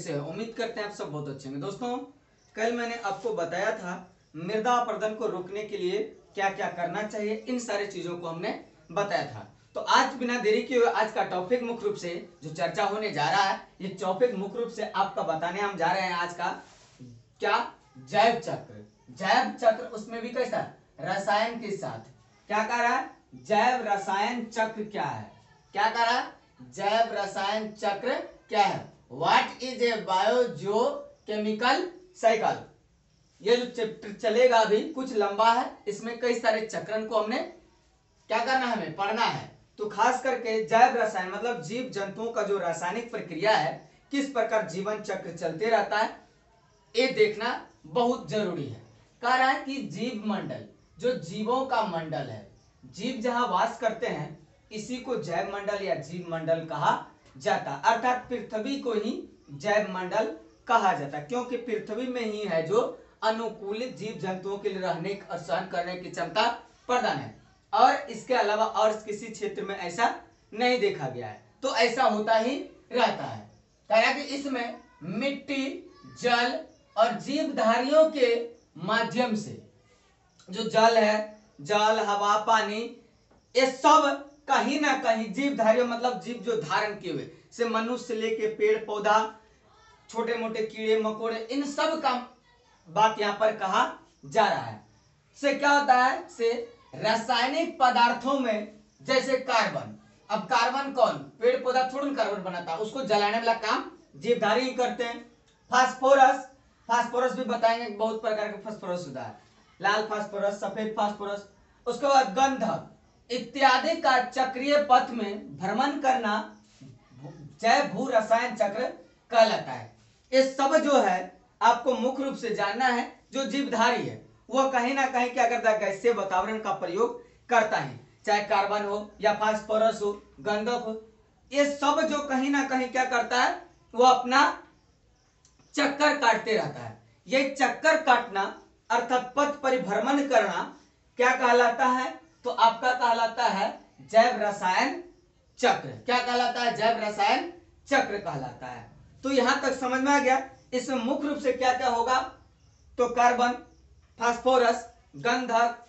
कैसे हो? उम्मीद करते हैं आप सब बहुत अच्छे होंगे। दोस्तों, कल मैंने आपको बताया था मृदा अपरदन को रोकने के लिए क्या क्या करना चाहिए, इन सारी चीजों को हमने बताया था। तो आज बिना देरी किए हुए आज का टॉपिक मुख्य रूप से जो चर्चा होने जा रहा है, ये टॉपिक मुख्य रूप से आपका बताने हम जा रहे हैं आज का क्या, जैव चक्र। जैव चक्र उसमें भी कैसा, रसायन के साथ। क्या कह रहा है? जैव रसायन चक्र क्या है? क्या कह रहा है? जैव रसायन चक्र क्या है? What is a biogeochemical cycle. ये जो चैप्टर चलेगा अभी कुछ लंबा है, इसमें कई सारे चक्रण को हमने क्या करना है, हमें पढ़ना है। तो खास करके जैव रसायन मतलब जीव जंतुओं का जो रासायनिक प्रक्रिया है, किस प्रकार जीवन चक्र चलते रहता है, ये देखना बहुत जरूरी है। कह रहा है कि जीव मंडल, जो जीवों का मंडल है, जीव जहां वास करते हैं, इसी को जैव मंडल या जीव मंडल कहा जाता है। अर्थात पृथ्वी को ही जैव मंडल कहा जाता है, क्योंकि पृथ्वी में ही है जो अनुकूलित जीव जंतुओं के लिए रहने और सहन करने की क्षमता प्रदान है, और इसके अलावा और किसी क्षेत्र में ऐसा नहीं देखा गया है। तो ऐसा होता ही रहता है। कह कि इसमें मिट्टी, जल और जीवधारियों के माध्यम से, जो जल है, जल, हवा, पानी, ये सब कहीं ना कहीं जीवधारियों मतलब जीव जो धारण किए हुए, से मनुष्य से लेके पेड़ पौधा, छोटे मोटे कीड़े मकोड़े, इन सब का बात यहाँ पर कहा जा रहा है। से क्या होता है, से रासायनिक पदार्थों में जैसे कार्बन। अब कार्बन कौन, पेड़ पौधा थोड़ा कार्बन बनाता है, उसको जलाने वाला काम जीवधारी ही करते हैं। फास्फोरस, फास्फोरस भी बताएंगे, बहुत प्रकार के फास्फोरस होता है, लाल फास्फोरस, सफेद फास्फोरस। उसके बाद गंधक इत्यादि का चक्रीय पथ में भ्रमण करना जैव भू रसायन चक्र कहलाता है। ये सब जो है आपको मुख्य रूप से जानना है। जो जीवधारी है वह कहीं ना कहीं क्या करता है, गैसीय वातावरण का प्रयोग करता है, चाहे कार्बन हो या फास्फोरस हो, गंधक हो, ये सब जो कहीं ना कहीं क्या करता है, वो अपना चक्कर काटते रहता है। ये चक्कर काटना अर्थात पथ परिभ्रमण करना क्या कहलाता है, तो आपका कहलाता है जैव रसायन चक्र। क्या कहलाता है? जैव रसायन चक्र कहलाता है। तो यहां तक समझ में आ गया। इसमें मुख्य रूप से क्या क्या होगा, तो कार्बन, फास्फोरस, गंधक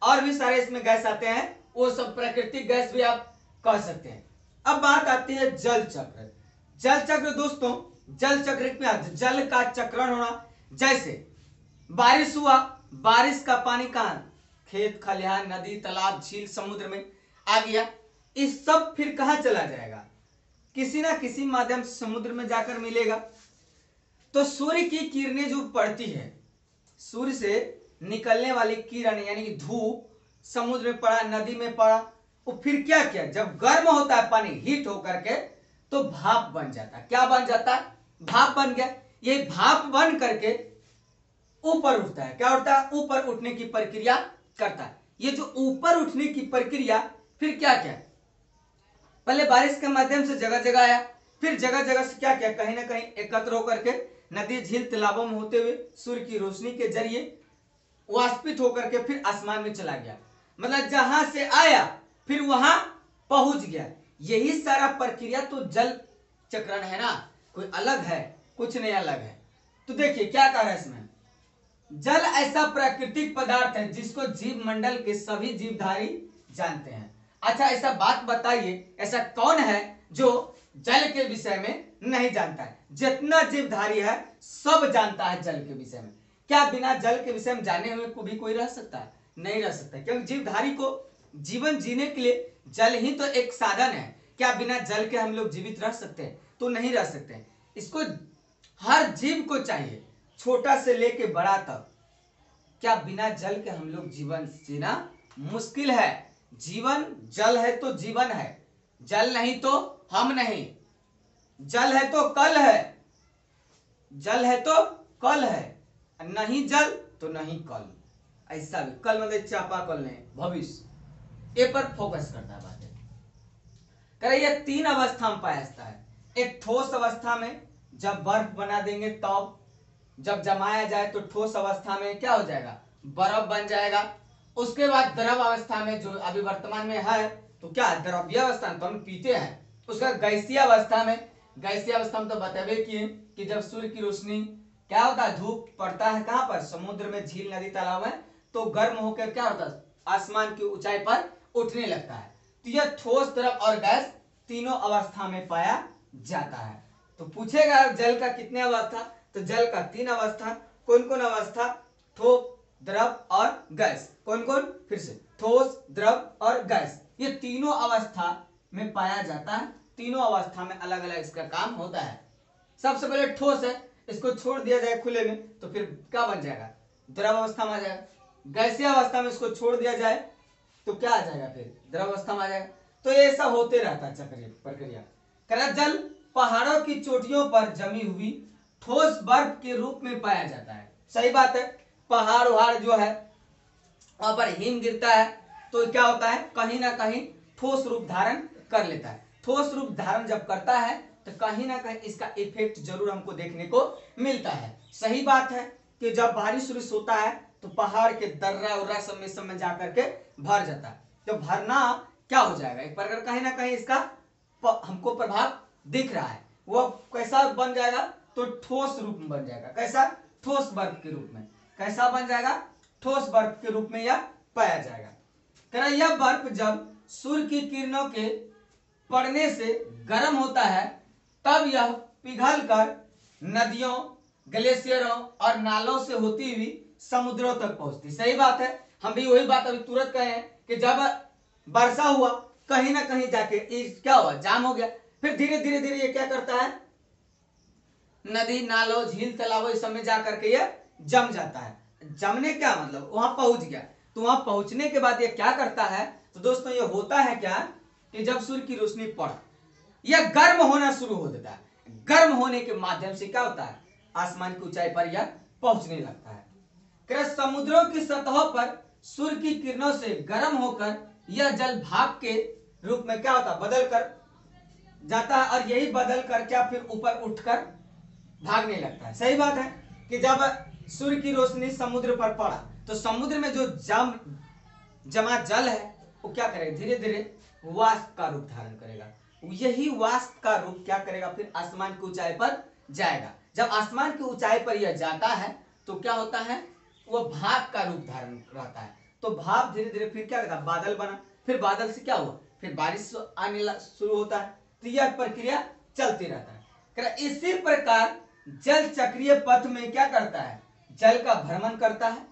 और भी सारे इसमें गैस आते हैं, वो सब प्राकृतिक गैस भी आप कह सकते हैं। अब बात आती है जल चक्र। जल चक्र दोस्तों, जल चक्र में जल का चक्रण होना, जैसे बारिश हुआ, बारिश का पानी कहां, खेत खलिहान, नदी, तालाब, झील, समुद्र में आ गया। इस सब फिर कहां चला जाएगा, किसी ना किसी माध्यम से समुद्र में जाकर मिलेगा। तो सूर्य की किरणें जो पड़ती है, सूर्य से निकलने वाली किरण यानी कि धूप समुद्र में पड़ा, नदी में पड़ा, वो फिर क्या किया, जब गर्म होता है पानी, हीट होकर के, तो भाप बन जाता है। क्या बन जाता है? भाप बन गया। ये भाप बन करके ऊपर उठता है। क्या उठता है? ऊपर उठने की प्रक्रिया करता है। ये जो ऊपर उठने की प्रक्रिया फिर क्या क्या, पहले बारिश के माध्यम से जगह जगह आया, फिर जगह जगह से क्या क्या, कहीं ना कहीं एकत्र होकर के नदी, झील, तालाबों में होते हुए सूर्य की रोशनी के जरिए वाष्पित होकर के फिर आसमान में चला गया। मतलब जहां से आया फिर वहां पहुंच गया। यही सारा प्रक्रिया तो जल चक्रण है ना, कोई अलग है, कुछ नहीं अलग है। तो देखिए क्या कह रहा है इसमें, जल ऐसा प्राकृतिक पदार्थ है जिसको जीव मंडल के सभी जीवधारी जानते हैं। अच्छा, ऐसा बात बताइए, ऐसा कौन है जो जल के विषय में नहीं जानता है? जितना जीवधारी है सब जानता है जल के विषय में। क्या बिना जल के विषय में जाने हुए को भी कोई रह सकता है? नहीं रह सकता, क्योंकि जीवधारी को जीवन जीने के लिए जल ही तो एक साधन है। क्या बिना जल के हम लोग जीवित रह सकते हैं? तो नहीं रह सकते। इसको हर जीव को चाहिए, छोटा से लेके बड़ा तक। क्या बिना जल के हम लोग जीवन जीना मुश्किल है? जीवन जल है तो जीवन है, जल नहीं तो हम नहीं। जल है तो कल है, जल है तो कल है, नहीं जल तो नहीं कल। ऐसा भी, कल मतलब चापाकल नहीं, भविष्य, ये पर फोकस करता है बातें। करे ये तीन अवस्था में पाया जाता है। एक ठोस अवस्था में जब बर्फ बना देंगे तब, जब जमाया जाए तो ठोस अवस्था में क्या हो जाएगा, बर्फ बन जाएगा। उसके बाद द्रव अवस्था में जो अभी वर्तमान में है, तो क्या द्रव्य अवस्था तो हम पीते हैं। उसका गैसीय अवस्था में, गैसीय अवस्था में तो बतबे किए कि जब सूर्य की रोशनी क्या होता है, धूप पड़ता है कहां पर, समुद्र में, झील, नदी, तालाब में, तो गर्म होकर क्या होता है, आसमान की ऊंचाई पर उठने लगता है। तो यह ठोस, द्रव और गैस तीनों अवस्था में पाया जाता है। तो पूछेगा जल का कितने अवस्था, तो जल का 3 अवस्था। कौन कौन अवस्था, ठोस, द्रव और गैस। कौन कौन, फिर से, ठोस, द्रव और गैस, ये तीनों अवस्था में पाया जाता है। तीनों अवस्था में अलग अलग इसका काम होता है। सबसे पहले ठोस है, इसको छोड़ दिया जाए खुले में तो फिर क्या बन जाएगा, द्रव अवस्था में आ जाएगा। गैसीय अवस्था में इसको छोड़ दिया जाए तो क्या आ जाएगा, फिर द्रव अवस्था में आ जाएगा। तो ये सब होते रहता है चक्रीय प्रक्रिया। जल पहाड़ों की चोटियों पर जमी हुई ठोस बर्फ के रूप में पाया जाता है। सही बात है, पहाड़ वहाड़ जो है वहां पर हिम गिरता है तो क्या होता है, कहीं ना कहीं ठोस रूप धारण कर लेता है। ठोस रूप धारण जब करता है तो कहीं ना कहीं इसका इफेक्ट जरूर हमको देखने को मिलता है। सही बात है कि जब बारिश उरिश होता है तो पहाड़ के दर्रा उर्रा सब में जाकर के भर जाता है। तो भरना क्या हो जाएगा, एक प्रकार कहीं ना कहीं इसका हमको प्रभाव दिख रहा है। वो कैसा बन जाएगा, तो ठोस रूप में बन जाएगा। कैसा, ठोस बर्फ के रूप में। कैसा बन जाएगा, ठोस बर्फ के रूप में यह पाया जाएगा। यह बर्फ जब सूर्य की किरणों के पड़ने से गर्म होता है तब यह पिघलकर नदियों, ग्लेशियरों और नालों से होती हुई समुद्रों तक पहुंचती। सही बात है, हम भी वही बात अभी तुरंत कहे हैं कि जब वर्षा हुआ कहीं ना कहीं जाके क्या हुआ, जाम हो गया। फिर धीरे धीरे धीरे ये क्या करता है, नदी, नालों, झील, तालाबों इस सब में जाकर के ये जम जाता है। जमने क्या मतलब, वहां पहुंच गया। तो वहां पहुंचने के बाद ये क्या करता है, तो दोस्तों ये होता है क्या कि जब सूर्य की रोशनी पड़ यह गर्म होना शुरू हो जाता है। गर्म होने के माध्यम से क्या होता है, आसमान की ऊंचाई पर यह पहुंचने लगता है। समुद्रों की सतहों पर सूर्य की किरणों से गर्म होकर यह जल भाप के रूप में क्या होता है, बदल कर जाता है। और यही बदल कर क्या फिर ऊपर उठकर भागने लगता है। सही बात है कि जब सूर्य की रोशनी समुद्र पर पड़ा तो समुद्र में जो जमा जल है वो क्या करेगा, धीरे धीरे वाष्प का रूप धारण करेगा। यही वाष्प का रूप क्या करेगा, फिर आसमान की ऊंचाई पर जाएगा। जब आसमान की ऊंचाई पर यह जाता है तो क्या होता है, वह भाप का रूप धारण रहता है। तो भाप धीरे धीरे फिर क्या करता है, बादल बना। फिर बादल से क्या हुआ, फिर बारिश आने शुरू होता है। तो यह प्रक्रिया चलती रहता है। इसी प्रकार जल चक्रीय पथ में क्या करता है, जल का भ्रमण करता है।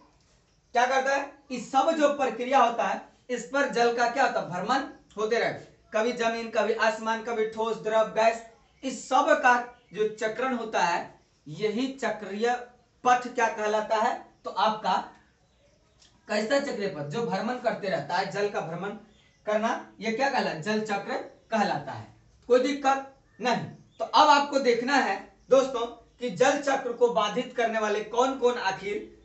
क्या करता है, इस सब जो प्रक्रिया होता है इस पर जल का क्या होता है, भ्रमण होते रहता है। कभी जमीन, कभी आसमान, कभी ठोस, द्रव, गैस, इस सब का जो चक्रण होता है यही चक्रीय पथ क्या कहलाता है, तो आपका कैसा चक्रीय पथ, जो भ्रमण करते रहता है, जल का भ्रमण करना, यह क्या कहलाता है, जल चक्र कहलाता है। कोई दिक्कत नहीं। तो अब आपको देखना है दोस्तों कि जल चक्र को बाधित करने वाले कौन कौन आखिर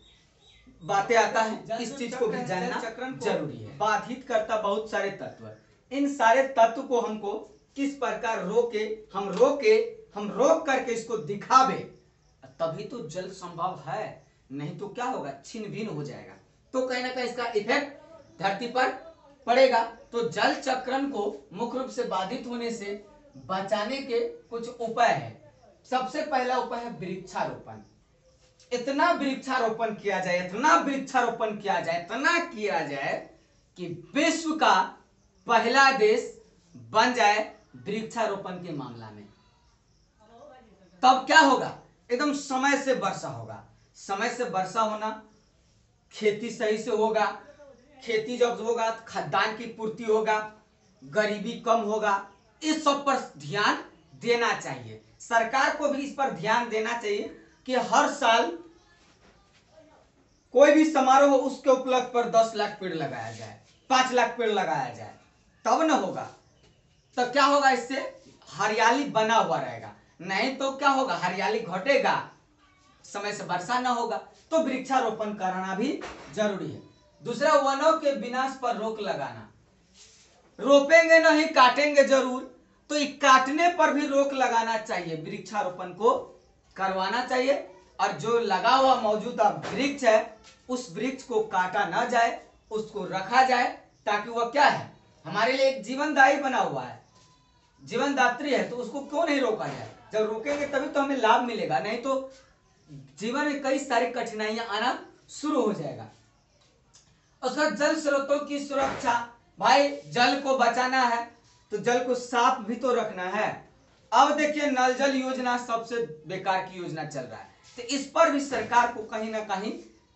बातें आता है, इस चीज को भी जानना जरूरी है। बाधित करता बहुत सारे तत्व, इन सारे तत्व को हमको किस प्रकार हम रोक करके इसको दिखावे तभी तो जल संभव है, नहीं तो क्या होगा, छिन्न भिन्न हो जाएगा। तो कहीं ना कहीं इसका इफेक्ट धरती पर पड़ेगा। तो जल चक्रण को मुख्य रूप से बाधित होने से बचाने के कुछ उपाय है। सबसे पहला उपाय है वृक्षारोपण। इतना वृक्षारोपण किया जाए, इतना वृक्षारोपण किया जाए, इतना किया जाए कि विश्व का पहला देश बन जाए वृक्षारोपण के मामला में। तब क्या होगा, एकदम समय से वर्षा होगा। समय से वर्षा होना, खेती सही से होगा। खेती जब होगा खाद्यान्न की पूर्ति होगा, गरीबी कम होगा। इस सब पर ध्यान देना चाहिए। सरकार को भी इस पर ध्यान देना चाहिए कि हर साल कोई भी समारोह हो उसके उपलक्ष्य पर 10 लाख पेड़ लगाया जाए, 5 लाख पेड़ लगाया जाए, तब न होगा। तब क्या होगा, इससे हरियाली बना हुआ रहेगा। नहीं तो क्या होगा, हरियाली घटेगा, समय से वर्षा न होगा। तो वृक्षारोपण करना भी जरूरी है। दूसरा, वनों के विनाश पर रोक लगाना। रोपेंगे नहीं, काटेंगे जरूर, तो ये काटने पर भी रोक लगाना चाहिए। वृक्षारोपण को करवाना चाहिए और जो लगा हुआ मौजूदा वृक्ष है उस वृक्ष को काटा ना जाए, उसको रखा जाए, ताकि वह क्या है, हमारे लिए एक जीवनदायी बना हुआ है, जीवनदात्री है, तो उसको क्यों नहीं रोका जाए। जब रोकेंगे तभी तो हमें लाभ मिलेगा, नहीं तो जीवन में कई सारी कठिनाइयां आना शुरू हो जाएगा। उसका जल स्रोतों की सुरक्षा, भाई जल को बचाना है तो जल को साफ भी तो रखना है। अब देखिए नल जल योजना सबसे बेकार की योजना चल रहा है, तो इस पर भी सरकार को कहीं ना कहीं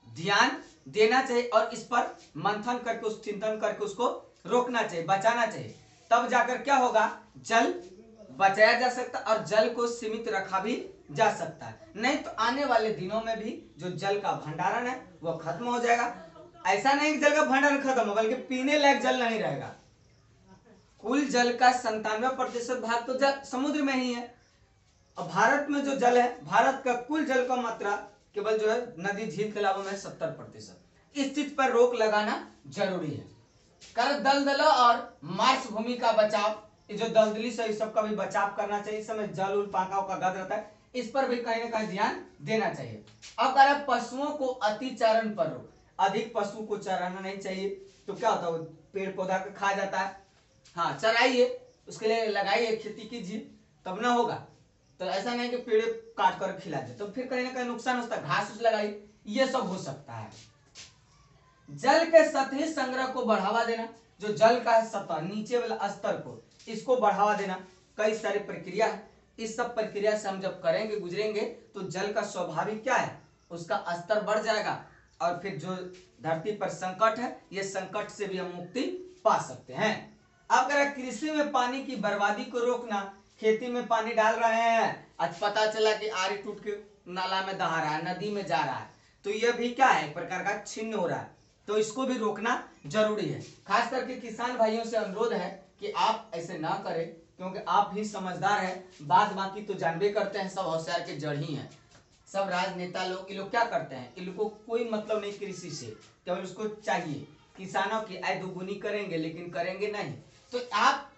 ध्यान देना चाहिए और इस पर मंथन करके उस चिंतन करके उसको रोकना चाहिए, बचाना चाहिए। तब जाकर क्या होगा, जल बचाया जा सकता और जल को सीमित रखा भी जा सकता है, नहीं तो आने वाले दिनों में भी जो जल का भंडारण है वो खत्म हो जाएगा। ऐसा नहीं कि जल का भंडारण खत्म हो, बल्कि पीने लायक जल नहीं रहेगा। कुल जल का 97% भाग तो जल समुद्र में ही है और भारत में जो जल है, भारत का कुल जल का मात्रा केवल जो है नदी झील तालाबों में 70%। इस चीज पर रोक लगाना जरूरी है। कर दलदलों और मार्श भूमि का बचाव, ये जो दलदली से सबका भी बचाव करना चाहिए। इस समय जल उल पाका का गद रहता है, इस पर भी कहीं ना कहीं ध्यान देना चाहिए। अब कह रहा पशुओं को अतिचारण पर रोक, अधिक पशु को चराना नहीं चाहिए, तो क्या होता है पेड़ पौधा को खा जाता है। हाँ चराइए, उसके लिए लगाइए, खेती कीजिए, तब ना होगा। तो ऐसा नहीं कि पेड़ काट कर खिला दे, तो फिर कहीं ना कहीं नुकसान होता है। घास उस लगाइए, ये सब हो सकता है। जल के सतही संग्रह को बढ़ावा देना, जो जल का सतह नीचे वाला स्तर को इसको बढ़ावा देना, कई सारी प्रक्रिया है। इस सब प्रक्रिया से हम जब करेंगे गुजरेंगे तो जल का स्वाभाविक क्या है, उसका स्तर बढ़ जाएगा और फिर जो धरती पर संकट है, ये संकट से भी हम मुक्ति पा सकते हैं। अब अगर कृषि में पानी की बर्बादी को रोकना, खेती में पानी डाल रहे हैं, आज पता चला कि आरी टूट के नाला में दहा रहा है, नदी में जा रहा है, तो यह भी क्या है, एक प्रकार का छिन्न हो रहा है, तो इसको भी रोकना जरूरी है। खास करके किसान भाइयों से अनुरोध है कि आप ऐसे ना करें, क्योंकि आप ही समझदार हैं, बाद बाकी तो जानबे करते हैं, सब होशियार के जड़ ही हैं। सब राजनेता लोग, ये लोग क्या करते हैं, इन लोगों को कोई मतलब नहीं कृषि से, केवल उसको चाहिए किसानों की आय दोगुनी करेंगे, लेकिन करेंगे नहीं। तो आप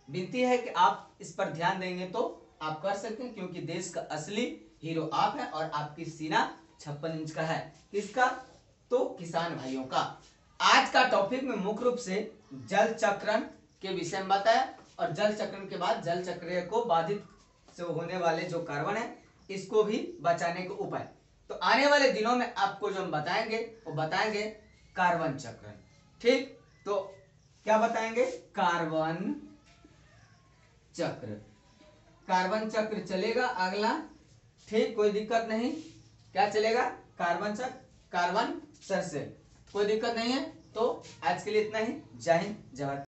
विनती है कि आप इस पर ध्यान देंगे तो आप कर सकते हैं, क्योंकि देश का असली हीरो आप है और आपकी सीना 56 इंच का है। किसका, तो किसान भाइयों का। आज का टॉपिक में मुख्य रूप से जल चक्रण के विषय में बताया और जल चक्रण के बाद जल चक्र को बाधित से होने वाले जो कार्बन है इसको भी बचाने के उपाय। तो आने वाले दिनों में आपको जो हम बताएंगे वो बताएंगे कार्बन चक्रण। ठीक, तो क्या बताएंगे, कार्बन चक्र। कार्बन चक्र चलेगा अगला, ठीक, कोई दिक्कत नहीं। क्या चलेगा, कार्बन चक्र, कार्बन सरसेल, कोई दिक्कत नहीं है। तो आज के लिए इतना ही। जय हिंद, जय भारत।